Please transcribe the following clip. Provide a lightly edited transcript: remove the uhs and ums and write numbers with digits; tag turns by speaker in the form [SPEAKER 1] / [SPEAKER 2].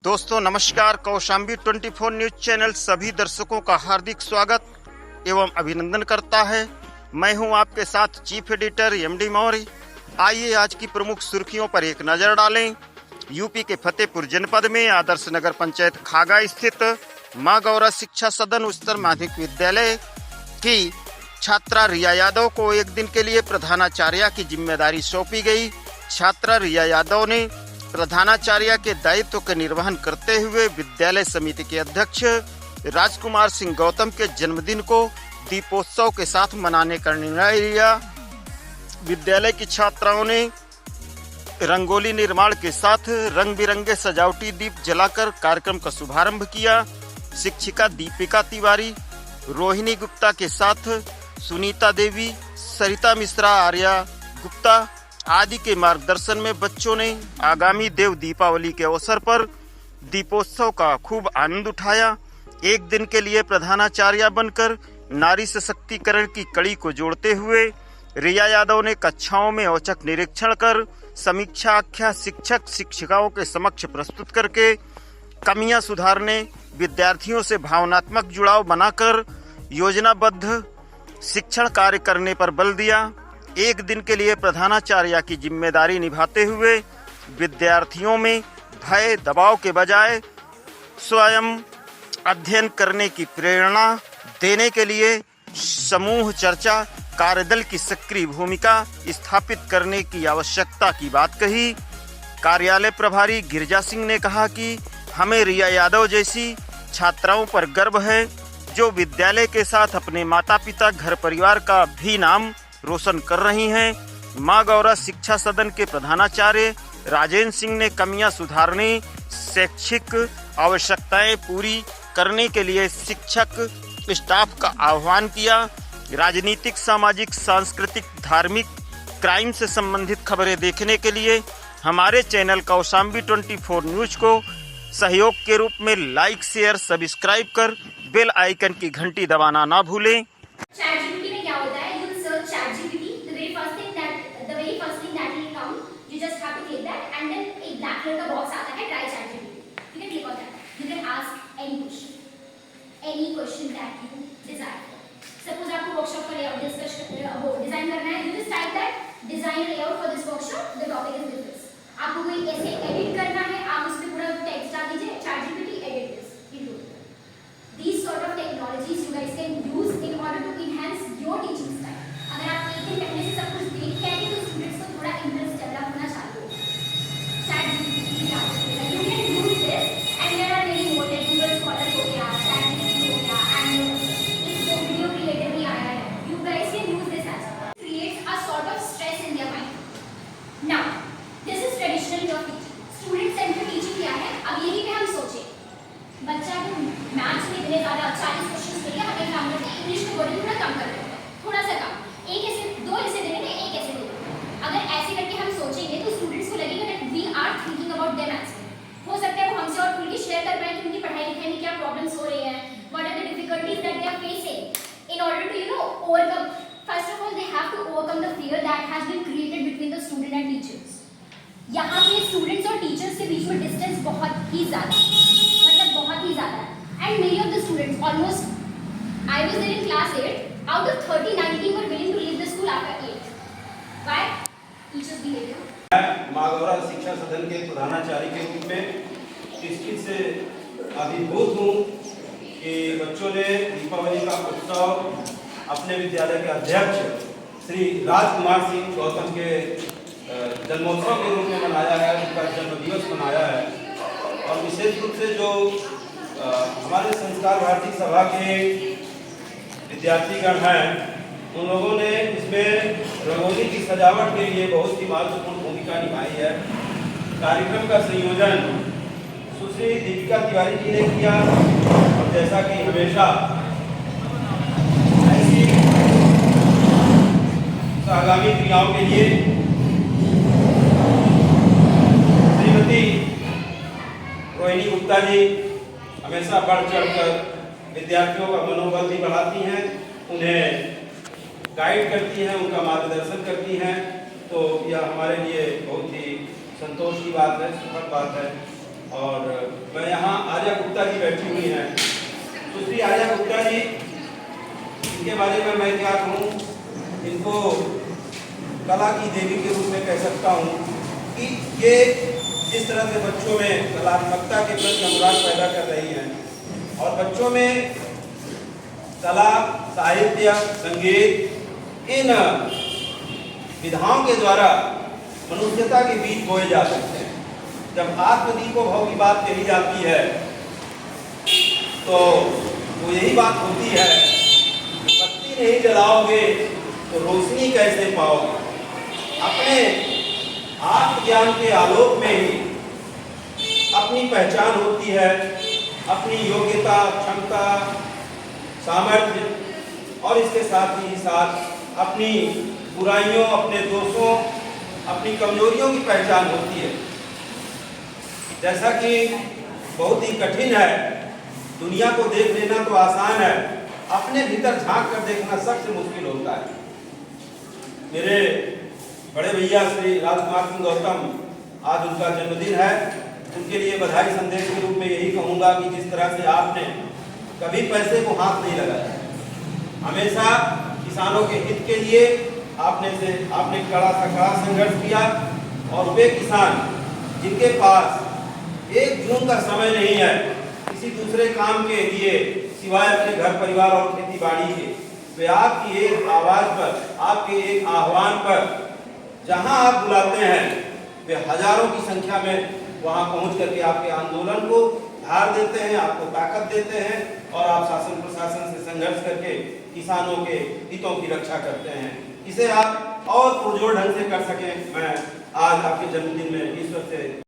[SPEAKER 1] दोस्तों नमस्कार। Kaushambi 24 news channel सभी दर्शकों का हार्दिक स्वागत एवं अभिनंदन करता है। मैं हूं आपके साथ चीफ एडिटर एमडी मौर्य। आइए आज की प्रमुख सुर्खियों पर एक नजर डालें। यूपी के फतेहपुर जनपद में आदर्श नगर पंचायत खागा स्थित मां गौरा शिक्षा सदन उच्चतर माध्यमिक विद्यालय की छात्रा रिया यादव को एक दिन के लिए प्रधानाचार्य की जिम्मेदारी सौंपी गई। छात्रा रिया यादव ने प्रधानाचार्य के दायित्व का निर्वहन करते हुए विद्यालय समिति के अध्यक्ष राजकुमार सिंह गौतम के जन्मदिन को दीपोत्सव के साथ मनाने का निर्णय लिया। विद्यालय की छात्राओं ने रंगोली निर्माण के साथ रंग बिरंगे सजावटी दीप जलाकर कार्यक्रम का शुभारंभ किया। शिक्षिका दीपिका तिवारी, रोहिणी गुप्ता के साथ सुनीता देवी, सरिता मिश्रा, आर्या गुप्ता आदि के मार्गदर्शन में बच्चों ने आगामी देव दीपावली के अवसर पर दीपोत्सव का खूब आनंद उठाया। एक दिन के लिए प्रधानाचार्य बनकर नारी सशक्तिकरण की कड़ी को जोड़ते हुए रिया यादव ने कक्षाओं में औचक निरीक्षण कर समीक्षा आख्या शिक्षक शिक्षिकाओं के समक्ष प्रस्तुत करके कमियां सुधारने, विद्यार्थियों से भावनात्मक जुड़ाव बनाकर योजनाबद्ध शिक्षण कार्य करने पर बल दिया। एक दिन के लिए प्रधानाचार्य की जिम्मेदारी निभाते हुए विद्यार्थियों में भय दबाव के बजाय स्वयं अध्ययन करने की प्रेरणा देने के लिए समूह चर्चा कार्यदल की सक्रिय भूमिका स्थापित करने की आवश्यकता की बात कही। कार्यालय प्रभारी गिरिजा सिंह ने कहा कि हमें रिया यादव जैसी छात्राओं पर गर्व है जो विद्यालय के साथ अपने माता पिता घर परिवार का भी नाम रोशन कर रही हैं। मां गौरा शिक्षा सदन के प्रधानाचार्य राजेंद्र सिंह ने कमियां सुधारने, शैक्षिक आवश्यकताएं पूरी करने के लिए शिक्षक स्टाफ का आह्वान किया। राजनीतिक, सामाजिक, सांस्कृतिक, धार्मिक, क्राइम से संबंधित खबरें देखने के लिए हमारे चैनल कौशाम्बी 24 न्यूज को सहयोग के रूप में लाइक, शेयर, सब्सक्राइब कर बेल आइकन की घंटी दबाना ना भूलें।
[SPEAKER 2] Any question that you desire. Suppose आपको workshop का layout discuss डिजाइन करना है, you just type that design layout for this workshop. The topic is this. आपको कोई ऐसे edit करना है, आप उस पे पूरा text डाल दीजिए, ChatGPT edit this. You do it. These sort of technologies you guys can use in order to enhance your teaching style. अगर आप एक दिन पहले से सब कुछ देख के आए तो स्टूडेंट्स को थोड़ा इंटरेस्ट डेवलप होना चालू होगा। ChatGPT you can use this and there are many more like Google Scholar हो गया, ChatGPT बच्चा को मैथ्स में इतने ज़्यादा 40 क्वेश्चंस मिले, हमें काम करते हैं इंग्लिश में बोर्डिंग थोड़ा कम कर देते हैं, थोड़ा सा कम, एक ऐसे दो ऐसे देने में एक ऐसे देने। अगर ऐसे करके हम सोचेंगे तो स्टूडेंट्स को लगेगा that we are thinking about their answer. हो सकता है वो हमसे और खुल के शेयर कर पाए कि उनकी पढ़ाई लिखाई में क्या प्रॉब्लम्स हो रही हैं, what are the difficulties that they are facing in order to overcome. First of all they have to overcome the fear that has been created between the student and teachers. यहाँ पे students और teachers के बीच में distance बहुत ही ज़्यादा, मतलब बहुत ही ज़्यादा है। And many of the students, almost, I was there in class 8, out of 30, 19 were willing to leave the school after 8. Why? Teachers behavior.
[SPEAKER 3] मैं मां गौरा शिक्षा सदन के प्रधानाचार्य के रूप में इस चीज से अभिभूत हूँ कि बच्चों ने दीपावली का उत्सव अपने विद्यालय के अध्यक्ष श्री राजकुमार सिंह गौतम के जन्मोत्सव के रूप में मनाया है, उनका जन्मदिवस मनाया है। और विशेष रूप से जो हमारे संस्कार भारती सभा के विद्यार्थीगण हैं, उन लोगों ने इसमें रंगोली की सजावट के लिए बहुत ही महत्वपूर्ण भूमिका निभाई है। कार्यक्रम का संयोजन सुश्री दीपिका तिवारी जी ने किया और जैसा कि हमेशा ऐसी आगामी क्रियाओं के लिए श्रीमती रोहिणी गुप्ता जी हमेशा बढ़ चढ़कर विद्यार्थियों का मनोबल भी बढ़ाती हैं, उन्हें गाइड करती हैं, उनका मार्गदर्शन करती हैं। तो यह हमारे लिए बहुत ही संतोष की बात है, सुखद बात है। और मैं यहाँ आर्या गुप्ता जी बैठी हुई हैं। सुश्री आर्या गुप्ता जी, इनके बारे में मैं क्या कहूँ, इनको कला की देवी के रूप में कह सकता हूँ कि ये जिस तरह से बच्चों में कलात्मकता के प्रति अनुराग पैदा कर रही हैं और बच्चों में कला, साहित्य, संगीत इन विधाओं के द्वारा मनुष्यता के बीच बोए जा सकते हैं। जब आत्मदीपो भव की बात कही जाती है तो वो यही बात होती है, बत्ती नहीं जलाओगे तो रोशनी कैसे पाओगे। अपने आत्मज्ञान के आलोक में ही अपनी पहचान होती है, अपनी योग्यता, क्षमता, सामर्थ्य और इसके साथ ही साथ अपनी बुराइयों, अपने दोषों, अपनी कमजोरियों की पहचान होती है। जैसा कि बहुत ही कठिन है, दुनिया को देख लेना तो आसान है, अपने भीतर झांक कर देखना सबसे मुश्किल होता है। मेरे बड़े भैया श्री राजकुमार सिंह गौतम, आज उनका जन्मदिन है। उनके लिए बधाई संदेश के रूप में यही कहूँगा कि जिस तरह से आपने कभी पैसे को हाथ नहीं लगाया, हमेशा किसानों के हित के लिए आपने कड़ा संघर्ष किया और वे किसान जिनके पास एक जून का समय नहीं है किसी दूसरे काम के लिए सिवाय अपने घर परिवार और खेती बाड़ी के, वे आपकी एक आवाज पर, आपके एक आह्वान पर जहां आप बुलाते हैं वे हजारों की संख्या में वहां पहुंच करके आपके आंदोलन को धार देते हैं, आपको ताकत देते हैं और आप शासन प्रशासन से संघर्ष करके किसानों के हितों की रक्षा करते हैं। इसे आप और पुरजोर ढंग से कर सकें, मैं आज आपके जन्मदिन में ईश्वर से